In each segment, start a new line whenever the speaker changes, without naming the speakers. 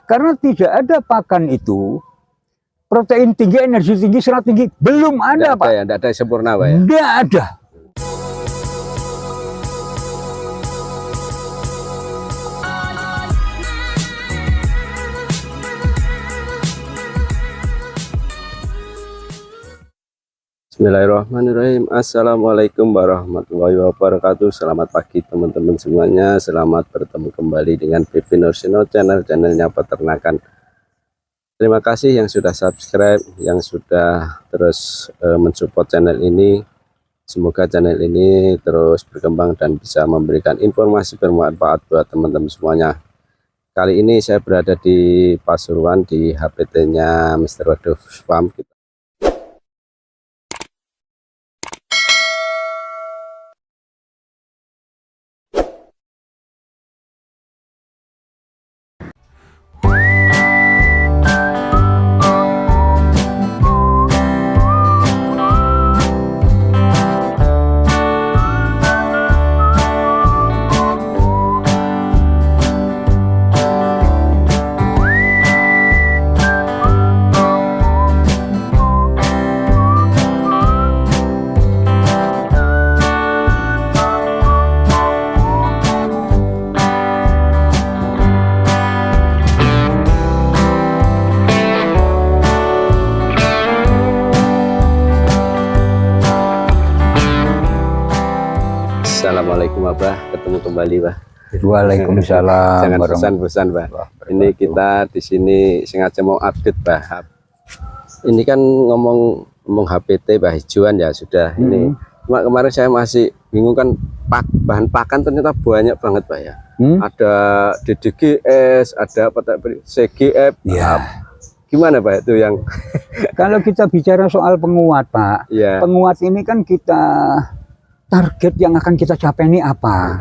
Karena tidak ada pakan itu, protein tinggi, energi tinggi, serat tinggi, belum ada, Pak.
Ya, tidak ada sempurna, Pak, ya?
Tidak ada.
Bismillahirrahmanirrahim. Assalamualaikum warahmatullahi wabarakatuh. Selamat pagi teman-teman semuanya. Selamat bertemu kembali dengan Pipin Nursino, channelnya peternakan. Terima kasih yang sudah subscribe, yang sudah terus mensupport channel ini. Semoga channel ini terus berkembang dan bisa memberikan informasi bermanfaat buat teman-teman semuanya. Kali ini saya berada di Pasuruan di HPT-nya Mr. Waduf Farm. Assalamualaikum Abah, ketemu kembali, Bah.
Waalaikumsalam.
Jangan bosan-bosan, Bah. Ini kita di sini sengaja mau update, Bah. Ini kan ngomong HPT, Bah, hijauan ya sudah. Ini cuma kemarin saya masih bingung kan, bahan pakan ternyata banyak banget, Bah, ya. Ada DDGS, ada apa CGF.
Ya.
Gimana, Pak, itu yang
Kalau kita bicara soal penguat, Pak,
ya.
Penguat ini kan kita target yang akan kita capai ini apa?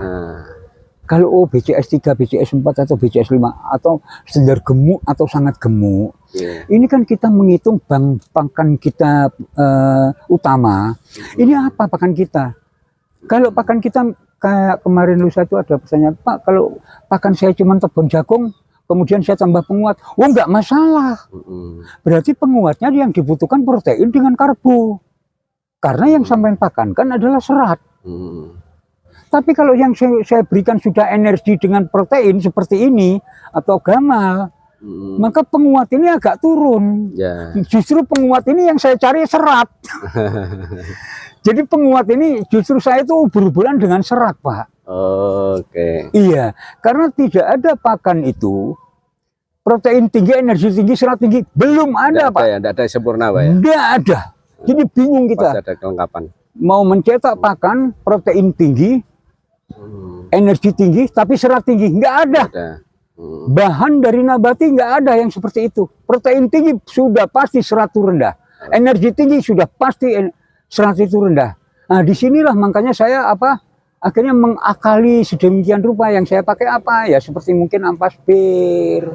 Kalau BCS 3, BCS 4 atau BCS 5 atau standar gemuk atau sangat gemuk, ini kan kita menghitung pakan kita utama. Ini apa pakan kita? Kalau pakan kita kayak kemarin lusa itu ada pesannya, Pak, kalau pakan saya cuma tepung jagung, kemudian saya tambah penguat, oh enggak masalah. Berarti penguatnya yang dibutuhkan protein dengan karbo. Karena yang sampai pakan kan adalah serat. Tapi kalau yang saya berikan sudah energi dengan protein seperti ini atau gamal, maka penguat ini agak turun. Justru penguat ini yang saya cari serat. Jadi penguat ini justru saya itu ubur-uburan dengan serat, Pak.
Oke.
Iya, karena tidak ada pakan itu, protein tinggi, energi tinggi, serat tinggi, belum ada, Pak.
Tidak ada sempurna, Pak, ya?
Tidak ada. Jadi bingung kita.
Pasti ada kelengkapan.
Mau mencetak pakan protein tinggi, energi tinggi, tapi serat tinggi nggak ada. Bahan dari nabati nggak ada yang seperti itu. Protein tinggi sudah pasti serat itu rendah. Energi tinggi sudah pasti serat itu rendah. Nah, disinilah makanya saya akhirnya mengakali sedemikian rupa. Yang saya pakai apa ya, seperti mungkin ampas bir,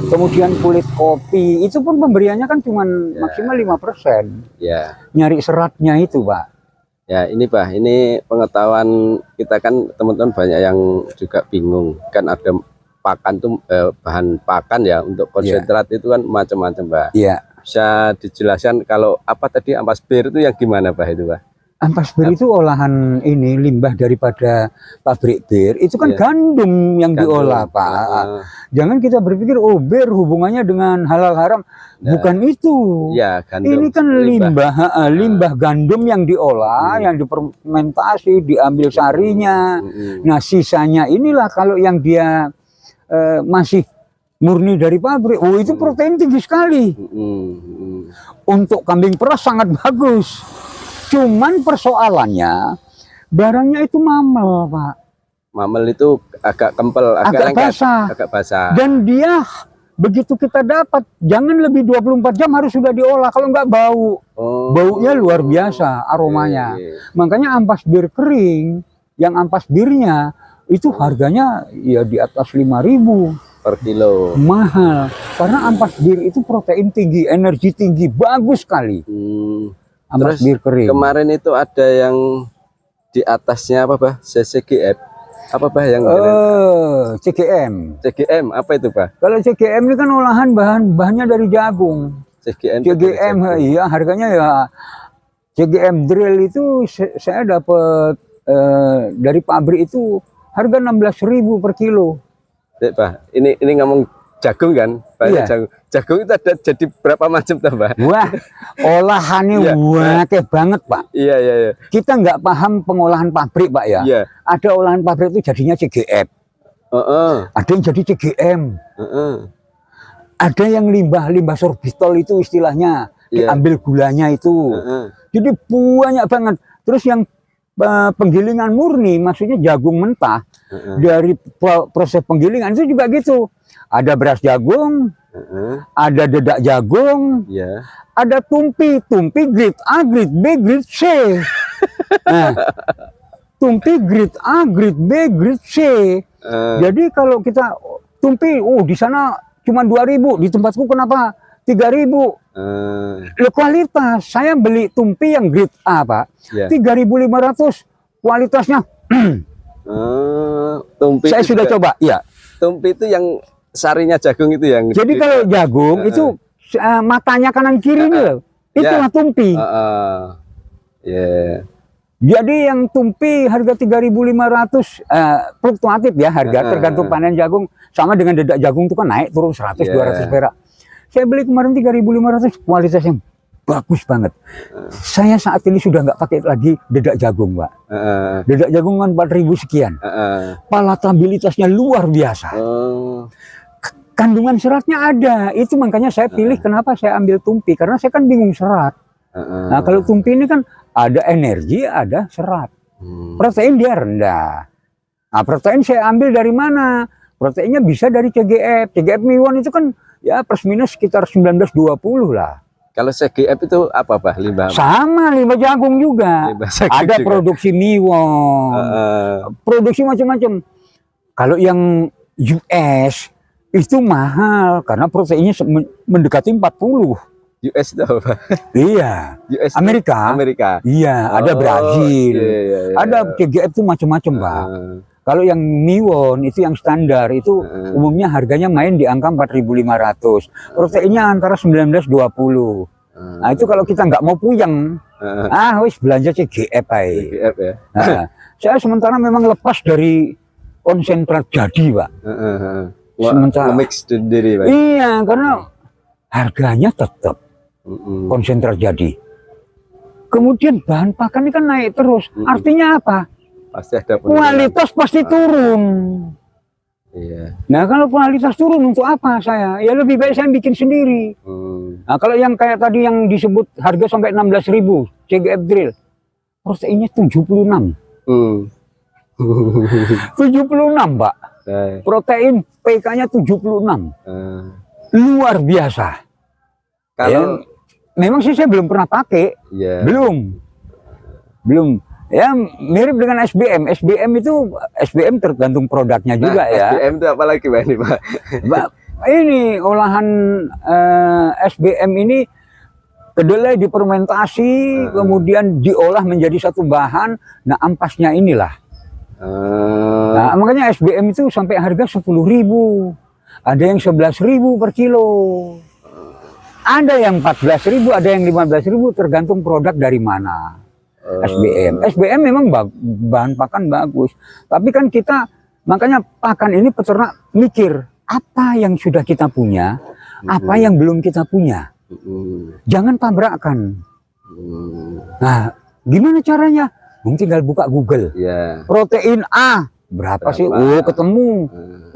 kemudian kulit kopi, itu pun pemberiannya kan cuma maksimal 5%. Nyari seratnya itu, Pak.
Ya, ini, Pak, ini pengetahuan kita kan teman-teman banyak yang juga bingung. Kan ada pakan tuh bahan pakan ya untuk konsentrat itu kan macam-macam, Pak. Bisa dijelaskan kalau apa tadi ampas bir itu yang gimana, Pak, itu, Pak?
Ampas bir itu olahan ini limbah daripada pabrik bir, itu kan gandum yang diolah, Pak. Jangan kita berpikir oh bir hubungannya dengan halal haram, bukan itu. Ini kan limbah gandum yang diolah, yang difermentasi, diambil sarinya. Nah, sisanya inilah kalau yang dia masih murni dari pabrik, oh itu protein tinggi sekali. Untuk kambing peras sangat bagus. Cuman persoalannya barangnya itu mamel, Pak.
Mamel itu agak kempel, agak basah. Dan
dia begitu kita dapat, jangan lebih 24 jam harus sudah diolah, kalau nggak bau. Baunya luar biasa aromanya. Makanya ampas bir kering, yang ampas birnya itu harganya ya di atas 5.000
per kilo.
Mahal. Karena ampas bir itu protein tinggi, energi tinggi, bagus sekali.
Terus kemarin itu ada yang di atasnya apa, Bah? CCGF. Apa Pak yang
CGM.
CGM apa itu Pak?
Kalau CGM ini kan olahan bahannya dari jagung. CGM iya harganya ya CGM drill itu saya dapat dari pabrik itu harga 16.000 per kilo.
Pak, ini ngomong jagung kan? Pak, iya. Jagung itu ada jadi berapa macam tuh Pak?
Wah, olahannya wakeh banget Pak.
Iya.
Kita nggak paham pengolahan pabrik Pak ya.
Iya.
Ada olahan pabrik itu jadinya CGM. Ada yang jadi CGM. Ada yang limbah sorbitol itu istilahnya diambil gulanya itu. Jadi banyak banget. Terus yang penggilingan murni, maksudnya jagung mentah dari proses penggilingan itu juga gitu. Ada beras jagung, ada dedak jagung, ada tumpi grade A, grade B, grade C. Nah, tumpi grade A, grade B, grade C. Jadi kalau kita tumpi, di sana cuma 2.000, di tempatku kenapa 3.000? Kualitas, saya beli tumpi yang grade A Pak, 3.500 kualitasnya.
Tumpi
saya sudah coba, ya.
Tumpi itu yang sarinya jagung itu yang.
Jadi kalau jagung itu matanya kanan kiri loh, itulah tumpi. Jadi yang tumpi harga 3.500 fluktuatif ya harga tergantung panen jagung, sama dengan dedak jagung itu kan naik turun 100-200 perak. Saya beli kemarin 3.500 kualitas yang bagus banget. Saya saat ini sudah nggak pakai lagi dedak jagung Pak. Dedak jagung kan 4.000 sekian. Palatabilitasnya luar biasa. Kandungan seratnya ada, itu makanya saya pilih kenapa saya ambil tumpi, karena saya kan bingung serat. Nah kalau tumpi ini kan ada energi, ada serat. Protein dia rendah. Nah protein saya ambil dari mana? Proteinnya bisa dari CGF. CGF Miwon itu kan ya plus minus sekitar 19-20 lah. Kalau
CGF itu apa Pak? Limbah?
Sama, limbah jagung juga. Ada juga. Produksi Miwon, produksi macam-macam. Kalau yang US itu mahal karena proteinnya mendekati 40.
US itu apa?
Iya.
US
Amerika. Iya, ada Brazil. Ada CGF itu macam-macam, Pak. Kalau yang Miwon itu yang standar itu umumnya harganya main di angka 4.500. Proteinnya antara 19-20. Nah, itu kalau kita nggak mau puyeng, wis belanja CGF aja.
CGF ya.
Nah, saya sementara memang lepas dari konsentrat jadi, Pak. Sementara
mix sendiri, Pak.
Iya, karena harganya tetap konsentrat jadi. Kemudian bahan pakan ini kan naik terus. Artinya apa?
Pasti ada
kualitas pasti turun.
Iya.
Nah, kalau kualitas turun untuk apa saya? Ya lebih baik saya bikin sendiri. Nah, kalau yang kayak tadi yang disebut harga sampai 16.000 CGF drill, proteinnya 76. 76, Pak. Protein PK-nya 76. Luar biasa. Kalau memang sih saya belum pernah pakai. Belum. Ya mirip dengan SBM. SBM tergantung produknya juga ya.
SBM itu apa lagi Pak ini Pak?
Ini olahan SBM ini kedelai difermentasi, kemudian diolah menjadi satu bahan. Nah ampasnya inilah. Nah makanya SBM itu sampai harga 10.000. Ada yang 11.000 per kilo. Ada yang 14.000, ada yang 15.000 tergantung produk dari mana. SBM memang bahan pakan bagus, tapi kan kita makanya pakan ini peternak mikir apa yang sudah kita punya, apa yang belum kita punya, jangan tabrakan. Nah, gimana caranya? Mungkin tinggal buka Google, protein A berapa sih? Ketemu,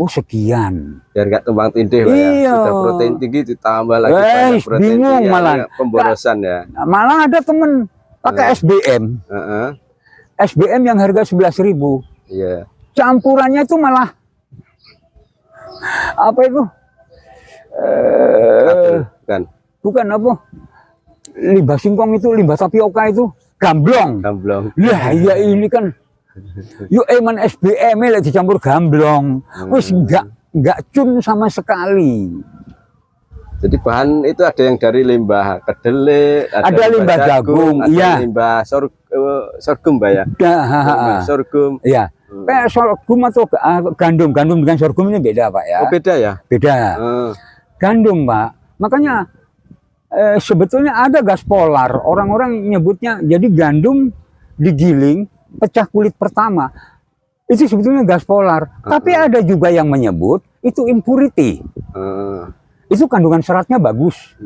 sekian.
Biar nggak tumbang tindih Pak ya. Sudah protein tinggi ditambah lagi protein
bingung
tinggi,
malah
pemborosan ya.
Malah ada temen pakai SBM, SBM yang harga 11.000, campurannya itu malah apa itu? Bukan apa? Limbah singkong itu, limbah tapioka itu, gamblong. Lah ya ini kan, yuk eman SBM lah dicampur gamblong, wis nggak cun sama sekali.
Jadi bahan itu ada yang dari limbah kedelai,
ada limbah jagung,
ada limbah sorghum Pak ya. Sorghum.
Iya. Kayak sorghum atau gandum. Gandum dengan sorghum ini beda Pak ya.
Oh, beda ya?
Beda. Gandum Pak. Makanya sebetulnya ada gas polar. Orang-orang nyebutnya jadi gandum digiling, pecah kulit pertama. Itu sebetulnya gas polar. Tapi ada juga yang menyebut itu impurity. Itu kandungan seratnya bagus.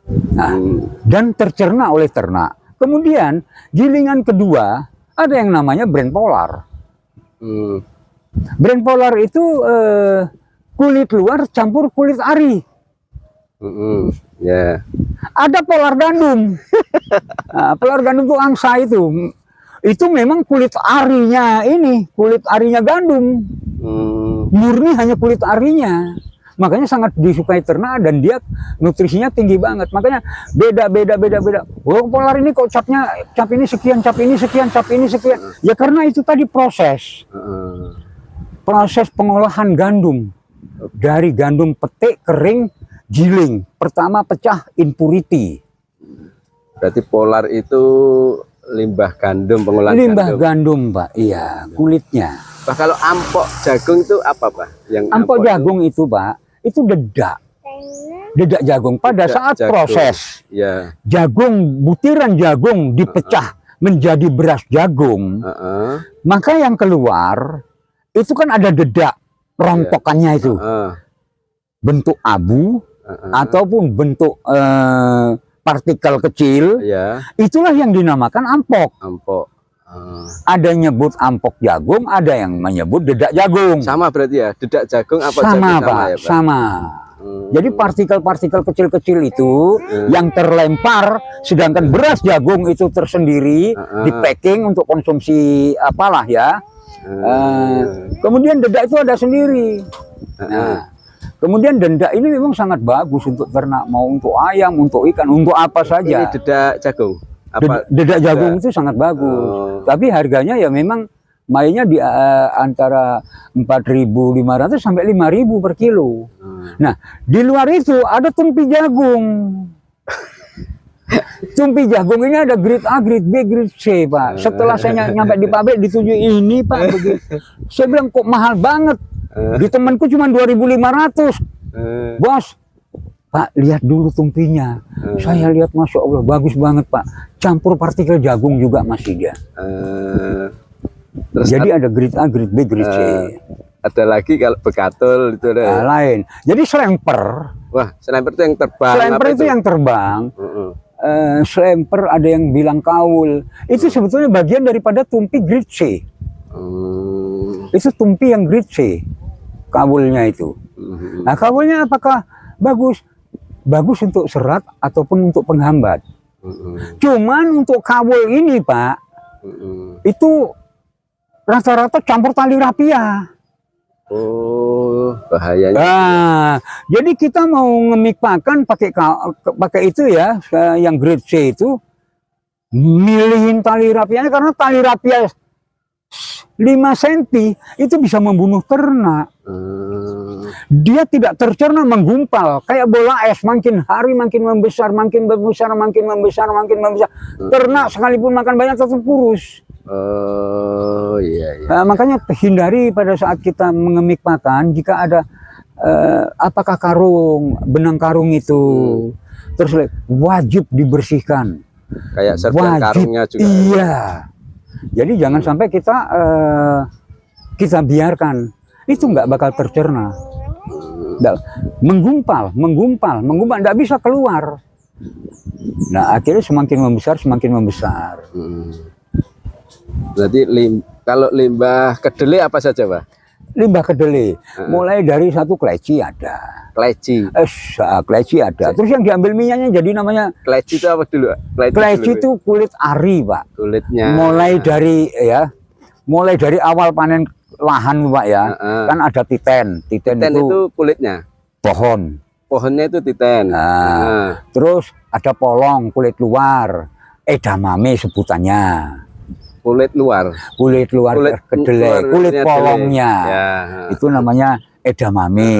Nah, dan tercerna oleh ternak. Kemudian gilingan kedua ada yang namanya brand polar. Brand polar itu kulit luar campur kulit ari. Ada polar gandum. Nah, polar gandum itu angsa itu. Itu memang kulit arinya ini, kulit arinya gandum. Murni hanya kulit arinya. Makanya sangat disukai ternak dan dia nutrisinya tinggi banget. Makanya beda. Oh, polar ini kok cap ini sekian, cap ini sekian, cap ini sekian. Ya karena itu tadi proses pengolahan gandum. Dari gandum petik, kering, giling. Pertama pecah impurity.
Berarti polar itu limbah gandum, pengolahan
limbah gandum Pak, iya, kulitnya.
Pak, kalau ampok jagung itu apa Pak? Yang
ampok jagung itu Pak, itu dedak jagung pada saat
jagung.
Proses jagung, butiran jagung dipecah menjadi beras jagung, maka yang keluar itu kan ada dedak rontokannya itu, bentuk abu ataupun bentuk partikel kecil, itulah yang dinamakan ampok. Ada yang nyebut ampok jagung, ada yang menyebut dedak jagung.
Sama berarti ya, dedak jagung apa
sama
jagung
Pak,
ya, Pak?
sama. Jadi partikel-partikel kecil-kecil itu yang terlempar, sedangkan beras jagung itu tersendiri di packing untuk konsumsi apalah ya. Kemudian dedak itu ada sendiri. Nah, kemudian dedak ini memang sangat bagus untuk ternak, mau untuk ayam, untuk ikan, untuk apa saja.
Ini dedak jagung.
Dedak jagung itu sangat bagus. Tapi harganya ya memang mainnya di antara 4.500 sampai 5.000 per kilo. Nah, di luar itu ada tumpi jagung. Tumpi jagung ini ada grade A, grade B, grade C, Pak. Setelah saya nyampe di pabrik ditunjuk ini, Pak, begitu. Saya bilang kok mahal banget. Di temanku cuma 2.500. Bos, Pak, lihat dulu tumpinya. Saya lihat, Masya Allah, bagus banget, Pak. Campur partikel jagung juga masih dia. Terus jadi ada grade A, grade B, grade C.
Ada lagi kalau bekatul itu ada.
Lain. Jadi slemper.
Wah, slemper itu yang terbang.
Slemper itu yang terbang. Slemper ada yang bilang kaul. Itu sebetulnya bagian daripada tumpi grade C. Itu tumpi yang grade C. Kaulnya itu. Nah, kaulnya apakah bagus? Bagus untuk serat ataupun untuk penghambat. Cuman untuk kaul ini, Pak, itu rata-rata campur tali rapia.
Oh, bahayanya.
Nah, jadi kita mau ngemik pakan pakai itu ya, yang grade C itu, milihin tali rapianya karena tali rapia 5 cm itu bisa membunuh ternak. Dia tidak tercerna, menggumpal kayak bola es, makin hari makin membesar, makin membesar. Ternak sekalipun makan banyak tetap kurus.
Oh iya.
Nah, makanya hindari pada saat kita mengemik pakan jika ada apakah benang karung itu terus wajib dibersihkan.
Kayak serpihan karungnya juga.
Iya. Jadi jangan sampai kita biarkan, itu nggak bakal tercerna. Menggumpal, nggak bisa keluar. Nah, akhirnya semakin membesar.
Berarti kalau limbah kedelai apa saja, Pak?
Limbah kedelai, mulai dari satu kleci ada.
Kleci.
Kleci ada. Terus yang diambil minyaknya jadi namanya.
Kleci itu apa dulu?
Kleci itu kulit ari, Pak.
Kulitnya.
Mulai dari awal panen lahan, Pak ya. Kan ada titen. Titen
itu kulitnya.
Pohon.
Pohonnya itu titen.
Terus ada polong, kulit luar. Edamame sebutannya. Kulit luar kedelai, kulit polongnya, itu namanya edamame.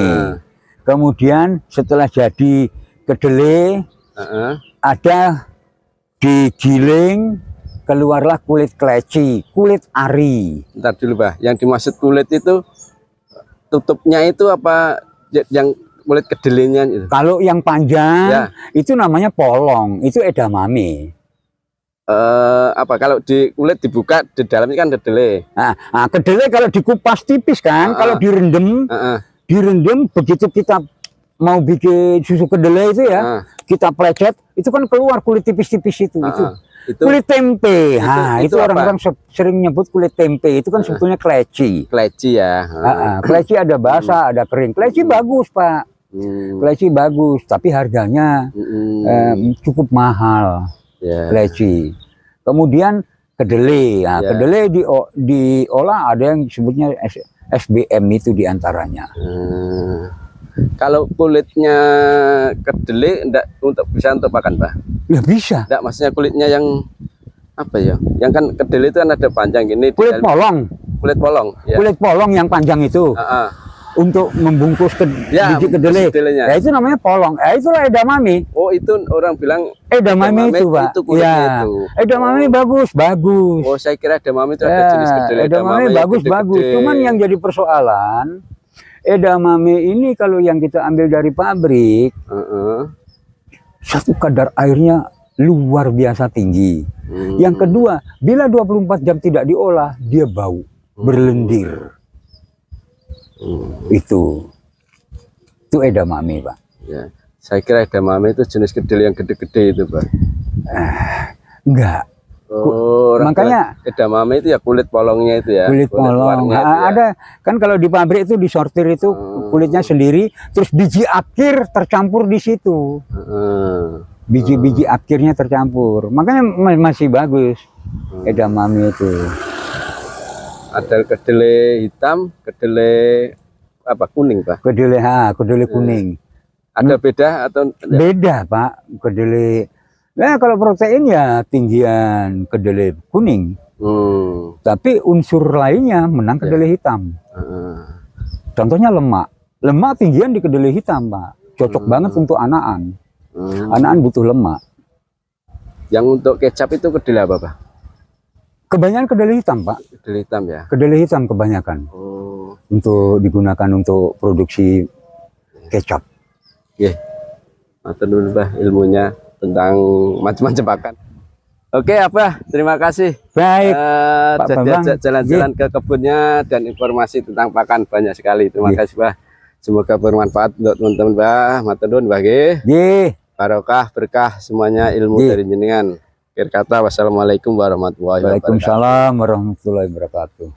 Kemudian setelah jadi kedelai, ada digiling, keluarlah kulit kleci, kulit ari.
Bentar dulu Bah, yang dimaksud kulit itu tutupnya itu apa yang kulit kedelainya itu?
Kalau yang panjang
Ya.
itu namanya polong, itu edamame.
Apa kalau di kulit dibuka di dalamnya kan kedelai.
Nah, kedelai kalau dikupas tipis kan, kalau direndam, begitu kita mau bikin susu kedelai itu ya, kita plecet, itu kan keluar kulit tipis-tipis itu. Itu kulit tempe. Itu orang-orang sering nyebut kulit tempe. Itu kan sebetulnya kleci.
Kleci ya.
Kleci ada basah, ada kering. Kleci bagus, Pak. Kleci bagus, tapi harganya cukup mahal. Kleci. Kemudian kedelai. Nah, kedelai diolah ada yang sebutnya SBM itu diantaranya.
Kalau kulitnya kedelai bisa untuk makan, Pak?
Ya bisa.
Enggak, maksudnya kulitnya yang apa ya? Yang kan kedelai itu kan ada panjang gini.
Kulit polong.
Kulit polong. Ya.
Kulit polong yang panjang itu. Untuk membungkus biji kedelai. Ya itu namanya polong. Itulah edamame.
Oh, itu orang bilang
edamame itu, Pak.
Itu kulitnya itu.
Edamame bagus.
Oh, saya kira edamame itu ada jenis kedelai.
Edamame bagus. Cuman yang jadi persoalan, edamame ini kalau yang kita ambil dari pabrik, satu kadar airnya luar biasa tinggi. Yang kedua, bila 24 jam tidak diolah, dia bau, berlendir. Itu edamame, Pak.
Ya, saya kira edamame itu jenis kedelai yang gede-gede itu, Pak.
Enggak.
Oh,
makanya
edamame itu ya kulit polongnya itu ya.
Kulit polong. Ada kan kalau di pabrik itu disortir itu kulitnya sendiri, terus biji akhir tercampur di situ. Biji-biji akhirnya tercampur. Makanya masih bagus edamame itu.
Ada kedelai hitam, kedelai apa kuning, Pak?
Kedelai kuning.
Ada beda atau
beda, Pak? Kedelai. Nah, kalau protein ya tinggian kedelai kuning. Tapi unsur lainnya menang kedelai hitam. Contohnya lemak. Lemak tinggian di kedelai hitam, Pak. Cocok banget untuk anakan. Anakan butuh lemak.
Yang untuk kecap itu kedelai apa, Pak?
Kebanyakan kedelai hitam, Pak.
Kedelai hitam ya? Kedelai
hitam kebanyakan. Untuk digunakan untuk produksi kecap.
Matur nuwun, Pak, ilmunya tentang macam-macam pakan. Oke, apa? Terima kasih.
Baik.
Jadi jalan-jalan ke kebunnya dan informasi tentang pakan banyak sekali. Terima kasih, Pak. Semoga bermanfaat untuk teman-teman, Pak. Matur nuwun, Pak. Barokah, berkah semuanya ilmu dari jenengan. Akhir kata, wassalamualaikum warahmatullahi wabarakatuh.
Waalaikumsalam warahmatullahi wabarakatuh.